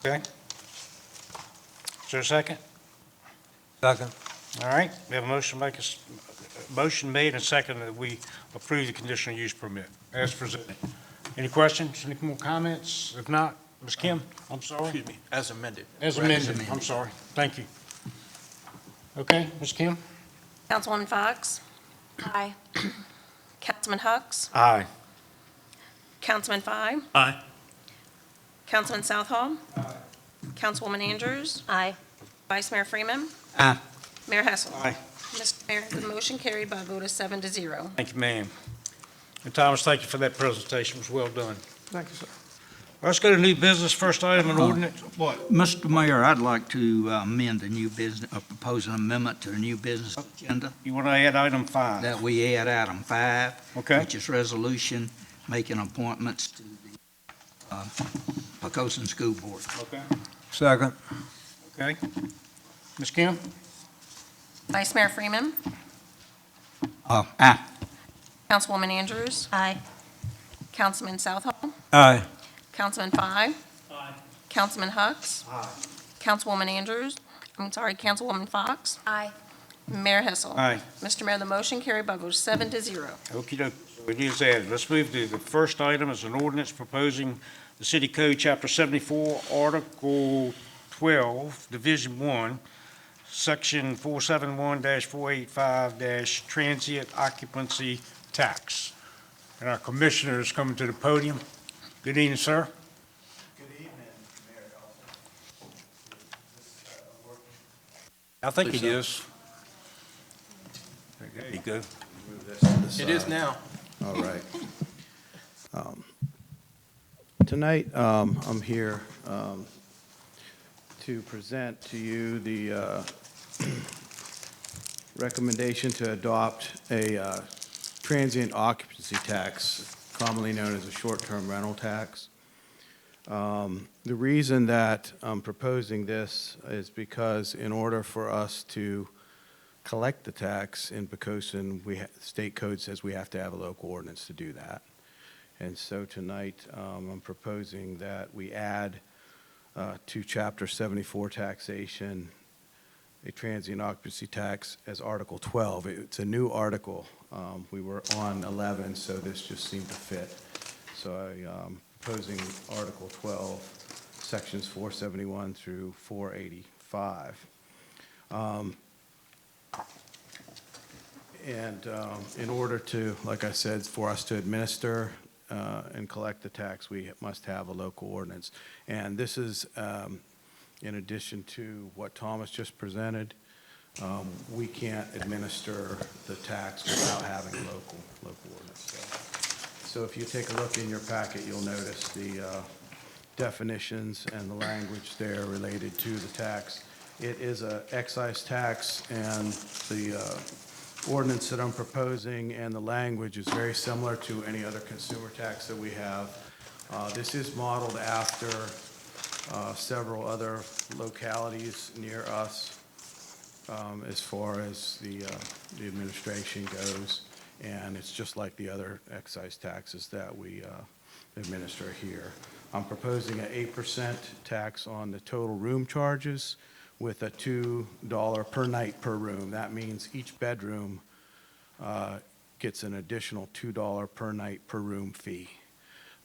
Okay. Is there a second? Second. All right, we have a motion made and seconded that we approve the conditional use permit as presented. Any questions, any more comments? If not, Ms. Kim, I'm sorry. Excuse me, as amended. As Correct. amended, I'm sorry. Thank you. Okay, Ms. Kim? Councilwoman Fox? Aye. Councilman Hucks? Aye. Councilman Fye? Aye. Councilman Southall? Councilwoman Andrews? Aye. Vice Mayor Freeman? Aye. Mayor Hessel? Aye. Mr. Mayor, the motion carried by a vote of 7-0. Thank you, ma'am. And Thomas, thank you for that presentation. It was well done. Thank you, sir. Let's go to new business. First item, an ordinance. What? Mr. Mayor, I'd like to amend the new business, propose an amendment to the new business agenda You want to add item 5? that we add item 5, Okay. which is resolution making appointments to the Poquoson School Board. Okay. Second. Okay. Ms. Kim? Vice Mayor Freeman? Aye. Councilwoman Andrews? Aye. Councilman Southall? Aye. Councilman Fye? Councilman Hucks? Councilwoman Andrews? Councilwoman Fox? Aye. Mayor Hessel? Aye. Mr. Mayor, the motion carried by a vote of 7-0. Okey-doke. So it is added. Let's move to the first item is an ordinance proposing the City Code, Chapter 74, Article 12, Division 1, Section 471-485- Transient Occupancy Tax. And our commissioner is coming to the podium. Good evening, sir. Good evening, Mayor Dawson. Is this working? I think Please, it sir. is. There you go. Move this to the side. It is now. All right. Tonight, I'm here to present to you the recommendation to adopt a transient occupancy tax, commonly known as a short-term rental tax. The reason that I'm proposing this is because in order for us to collect the tax in Poquoson, state code says we have to have a local ordinance to do that. And so tonight, I'm proposing that we add to Chapter 74 taxation, a transient occupancy tax as Article 12. It's a new article. We were on 11, so this just seemed to fit. So I'm proposing Article 12, Sections 471 through 485. And in order to, like I said, for us to administer and collect the tax, we must have a local ordinance. And this is in addition to what Thomas just presented. We can't administer the tax without having a local ordinance. So if you take a look in your packet, you'll notice the definitions and the language there related to the tax. It is an excise tax, and the ordinance that I'm proposing and the language is very similar to any other consumer tax that we have. This is modeled after several other localities near us as far as the administration goes, and it's just like the other excise taxes that we administer here. I'm proposing an 8% tax on the total room charges with a $2 per night per room. That means each bedroom gets an additional $2 per night per room fee.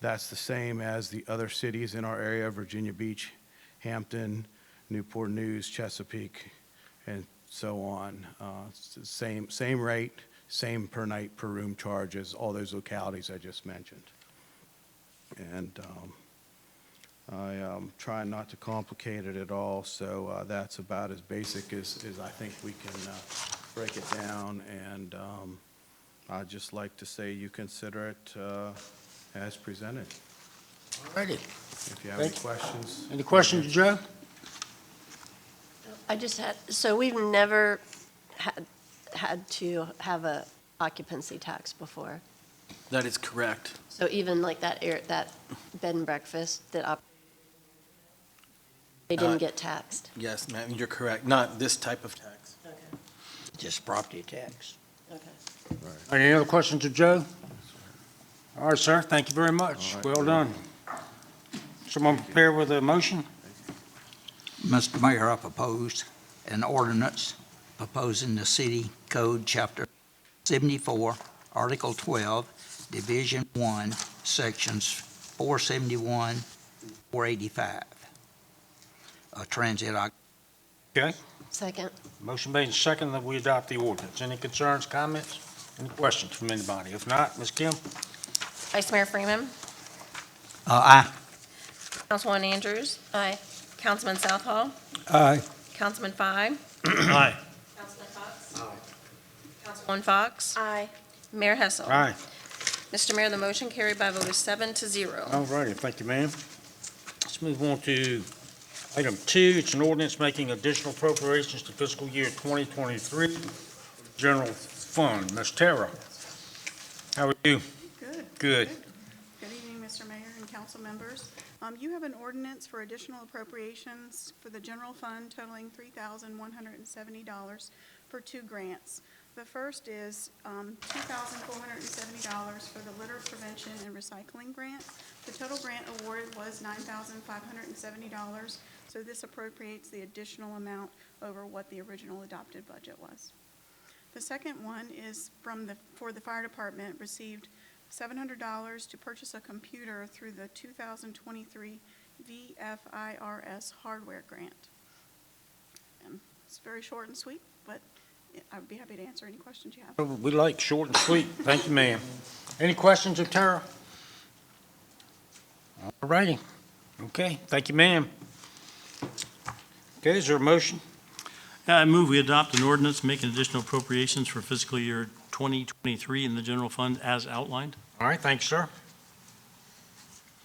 That's the same as the other cities in our area, Virginia Beach, Hampton, Newport News, Chesapeake, and so on. It's the same rate, same per night per room charges, all those localities I just mentioned. And I try not to complicate it at all, so that's about as basic as I think we can break it down. And I'd just like to say you consider it as presented. All righty. If you have any questions. Any questions, Joe? I just had, so we've never had to have a occupancy tax before. That is correct. So even like that bed and breakfast they didn't get taxed. Yes, ma'am, you're correct. Not this type of tax. Okay. Just property tax. Okay. Any other questions of Joe? All right, sir, thank you very much. All right. Well done. Someone prepare with a motion? Mr. Mayor, I propose an ordinance proposing the City Code, Chapter 74, Article 12, Division 1, Sections 471, 485. Transit. Okay, Second. motion made and seconded that we adopt the ordinance. Any concerns, comments, any questions from anybody? If not, Ms. Kim? Vice Mayor Freeman. Aye. Councilwoman Andrews. Aye. Councilman Southall. Aye. Councilman Five. Aye. Councilman Fox. Councilwoman Fox. Aye. Mayor Hessel. Aye. Mr. Mayor, the motion carried by a vote of 7-0. All righty, thank you, ma'am. Let's move on to item 2. It's an ordinance making additional appropriations to fiscal year 2023 general fund. Ms. Tara, how are you? Good. Good. Good evening, Mr. Mayor and council members. You have an ordinance for additional appropriations for the general fund totaling $3,170 for 2 grants. The first is $2,470 for the litter prevention and recycling grant. The total grant awarded was $9,570, so this appropriates the additional amount over what the original adopted budget was. The second one is for the fire department, received $700 to purchase a computer through the 2023 VFIRS hardware grant. It's very short and sweet, but I would be happy to answer any questions you have. We like short and sweet. Thank you, ma'am. Any questions of Tara? All righty. Okay, thank you, ma'am. Okay, is there a motion? I move we adopt an ordinance making additional appropriations for fiscal year 2023 in the general fund as outlined. All right, thank you, sir.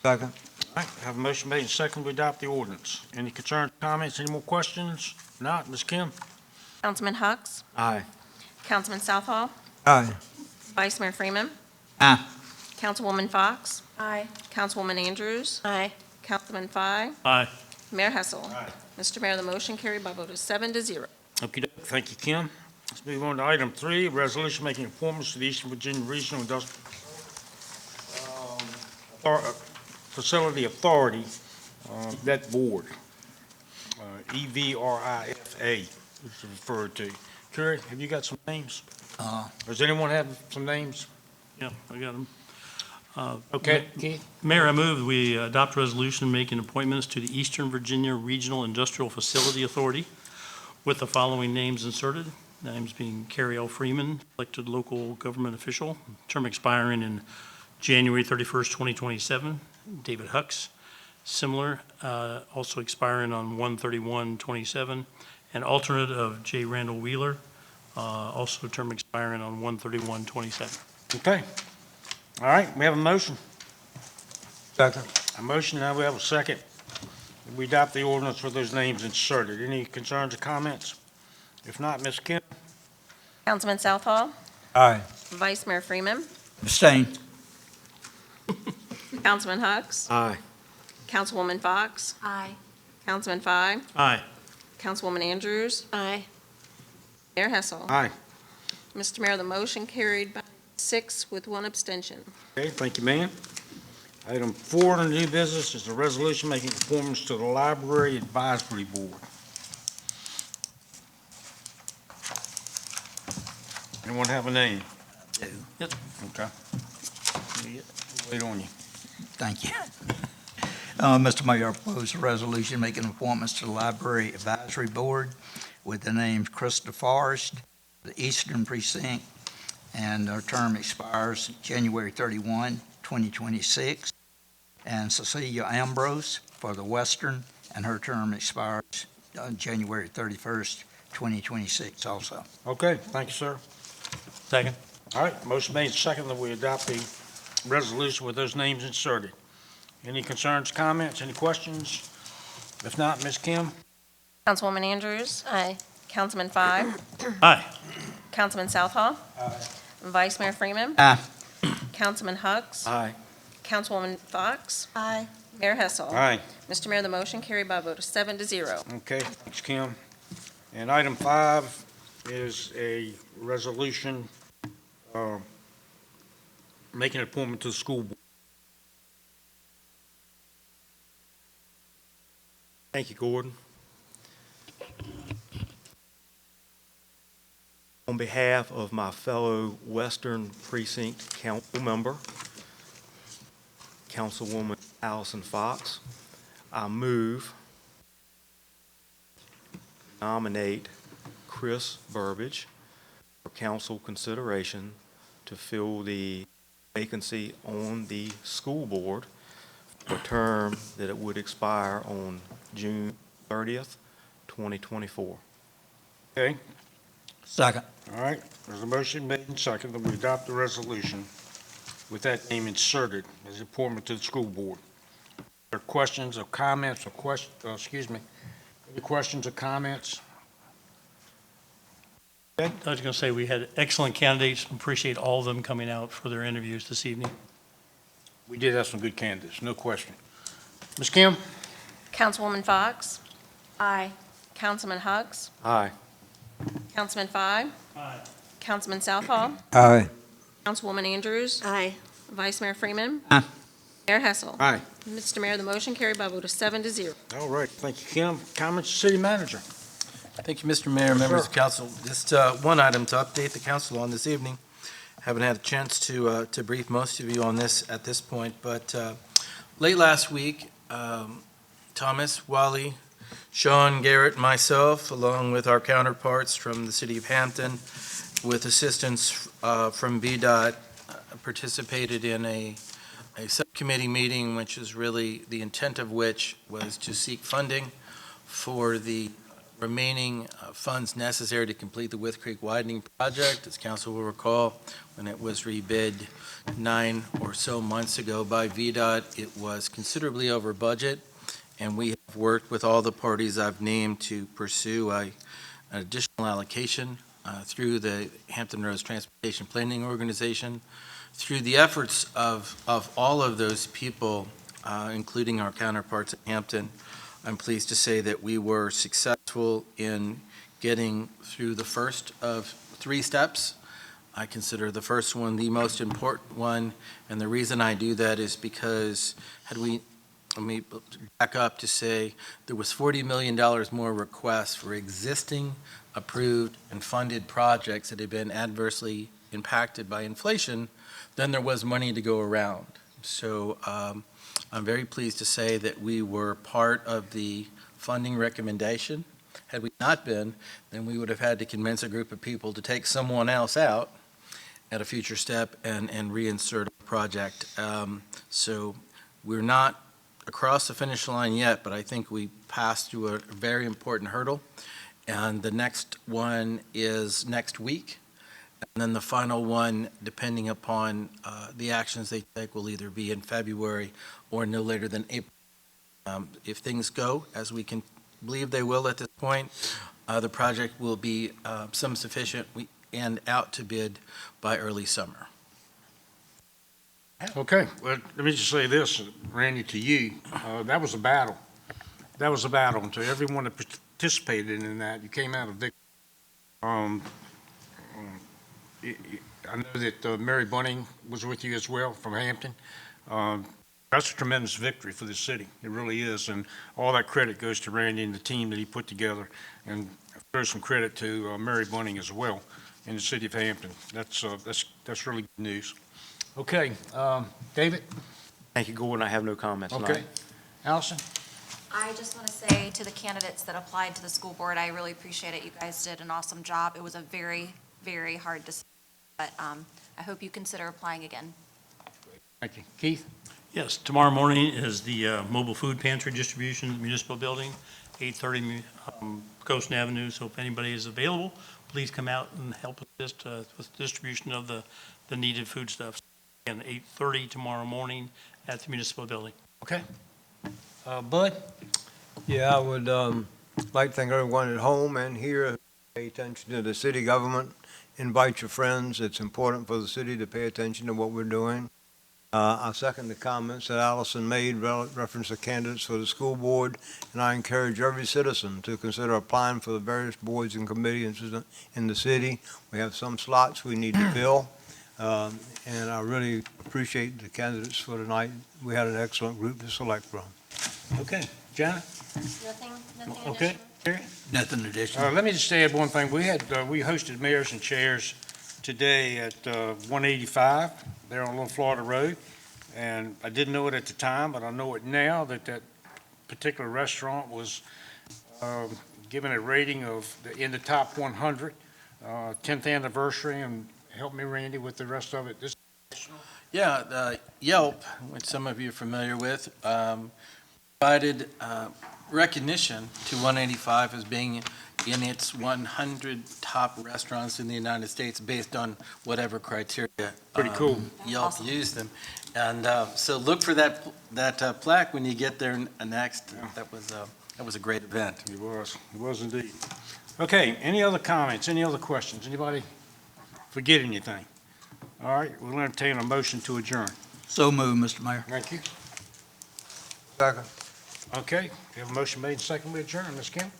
Second. All right, have a motion made and seconded to adopt the ordinance. Any concerns, comments, any more questions? Not, Ms. Kim? Councilman Hux. Aye. Councilman Southall. Aye. Vice Mayor Freeman. Aye. Councilwoman Fox. Aye. Councilwoman Andrews. Aye. Councilman Five. Aye. Mayor Hessel. Aye. Mr. Mayor, the motion carried by a vote of 7-0. Okey-doke. Thank you, Kim. Let's move on to item 3, resolution making appointments to the Eastern Virginia Regional Industrial Facility Authority, that board, EVRIFA is referred to. Kerry, have you got some names? Does anyone have some names? Yeah, I got them. Okay, Keith? Mayor, I move we adopt a resolution making appointments to the Eastern Virginia Regional Industrial Facility Authority with the following names inserted. Names being Carrie L. Freeman, elected local government official, term expiring in January 31st, 2027. David Hux, similar, also expiring on 1/31/27. And alternate of J. Randall Wheeler, also term expiring on 1/31/27. Okay. All right, we have a motion. Second. A motion, now we have a second. We adopt the ordinance with those names inserted. Any concerns or comments? If not, Ms. Kim? Councilman Southall. Aye. Vice Mayor Freeman. Abstain. Councilman Hux. Aye. Councilwoman Fox. Aye. Councilman Five. Aye. Councilwoman Andrews. Aye. Mayor Hessel. Aye. Mr. Mayor, the motion carried by 6 with 1 abstention. Okay, thank you, ma'am. Item 4 on the new business is a resolution making appointments to the Library Advisory Board. Anyone have a name? Yep. Okay. Wait on you. Thank you. Mr. Mayor, I propose a resolution making appointments to the Library Advisory Board with the names Krista Forrest, the Eastern Precinct, and her term expires January 31, 2026, and Cecilia Ambrose for the Western, and her term expires January 31st, 2026 also. Okay, thank you, sir. Second. All right, motion made, second that we adopt the resolution with those names inserted. Any concerns, comments, any questions? If not, Ms. Kim? Councilwoman Andrews. Aye. Councilman Five. Aye. Councilman Southall. Vice Mayor Freeman. Aye. Councilman Hux. Aye. Councilwoman Fox. Aye. Mayor Hessel. Aye. Mr. Mayor, the motion carried by a vote of 7-0. Okay, thanks, Kim. And item 5 is a resolution making an appointment to the school board. Thank you, Gordon. behalf of my fellow Western Precinct Council member, Councilwoman Allison Fox, I move to nominate Chris Burbidge for council consideration to fill the vacancy on the school board for a term that it would expire on June 30th, 2024. Okay, Second. all right. There's a motion made and seconded that we adopt the resolution with that name inserted as appointment to the school board. Are there questions or comments or any questions or comments? I was going to say, we had excellent candidates. Appreciate all of them coming out for their interviews this evening. We did have some good candidates, no question. Ms. Kim? Councilwoman Fox, Aye. Councilman Hugs, Aye. Councilman Fye, Aye. Councilman Southall, Aye. Councilwoman Andrews, Aye. Vice Mayor Freeman. Aye. Mayor Hessel. Aye. Mr. Mayor, the motion carried by a vote of 7-0. All right, thank you, Kim. Comments, city manager? Thank you, Mr. Mayor, members of council. Just one item to update the council on this evening. Haven't had a chance to brief most of you on this at this point, but late last week, Thomas, Wally, Sean, Garrett, and myself, along with our counterparts from the city of Hampton, with assistance from VDOT, participated in a subcommittee meeting, which is really the intent of which was to seek funding for the remaining funds necessary to complete the Wythe Creek widening project. As council will recall, when it was rebid 9 or so months ago by VDOT, it was considerably over budget, and we have worked with all the parties I've named to pursue an additional allocation through the Hampton Roads Transportation Planning Organization. Through the efforts of all of those people, including our counterparts at Hampton, I'm pleased to say that we were successful in getting through the first of 3 steps. I consider the first one the most important one, and the reason I do that is because let me back up to say there was $40 million more requests for existing approved and funded projects that had been adversely impacted by inflation than there was money to go around. So I'm very pleased to say that we were part of the funding recommendation. Had we not been, then we would have had to convince a group of people to take someone else out at a future step and reinsert a project. So we're not across the finish line yet, but I think we passed through a very important hurdle. And the next one is next week. And then the final one, depending upon the actions they take, will either be in February or no later than April. If things go as we can believe they will at this point, the project will be some sufficient and out to bid by early summer. Okay, well, let me just say this, Randy, to you, that was a battle. That was a battle, and to everyone that participated in that, you came out of victory. I know that Mary Bunning was with you as well from Hampton. That's a tremendous victory for the city. It really is, and all that credit goes to Randy and the team that he put together, and throw some credit to Mary Bunning as well in the city of Hampton. That's really good news. Okay, David? Thank you, Gordon. I have no comments tonight. Okay. Allison? I just want to say to the candidates that applied to the school board, I really appreciate it. You guys did an awesome job. It was a very, very hard decision, but I hope you consider applying again. Thank you. Keith? Yes, tomorrow morning is the mobile food pantry distribution municipal building, 830 Poquoson Avenue. So if anybody is available, please come out and help assist with distribution of the needed foodstuffs. Again, 8:30 tomorrow morning at the municipal building. Okay. Bud? Yeah, I would like to thank everyone at home and here, pay attention to the city government, invite your friends. It's important for the city to pay attention to what we're doing. I second the comments that Allison made, reference to candidates for the school board, and I encourage every citizen to consider applying for the various boards and committees in the city. We have some slots we need to fill, and I really appreciate the candidates for tonight. We had an excellent group to select from. Okay. Janet? Nothing Okay. Gary? Nothing additional. Let me just add one thing. We hosted mayors and chairs today at 185 there on Little Florida Road. And I didn't know it at the time, but I know it now that particular restaurant was given a rating of in the top 100, 10th anniversary, and help me, Randy, with the rest of it. Yeah, Yelp, which some of you are familiar with, provided recognition to 185 as being in its 100 top restaurants in the United States based on whatever criteria. Pretty cool. Yelp Awesome. used them. And so look for that plaque when you get there next. That was a great event. It was indeed. Okay, any other comments, any other questions? Anybody forget anything? All right, we'll entertain a motion to adjourn. So moved, Mr. Mayor. Thank you. Second. Okay, we have a motion made and second, we adjourn. Ms. Kim?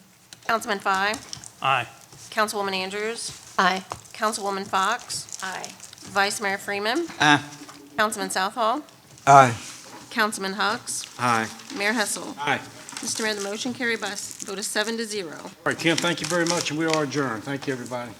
Councilman Fye, Aye. Councilwoman Andrews, Aye. Councilwoman Fox, Aye. Vice Mayor Freeman, Aye. Councilman Southall, Aye. Councilman Hux, Aye. Mayor Hessel. Aye. Mr. Mayor, the motion carried by a vote of 7-0. All right, Kim, thank you very much, and we are adjourned. Thank you, everybody.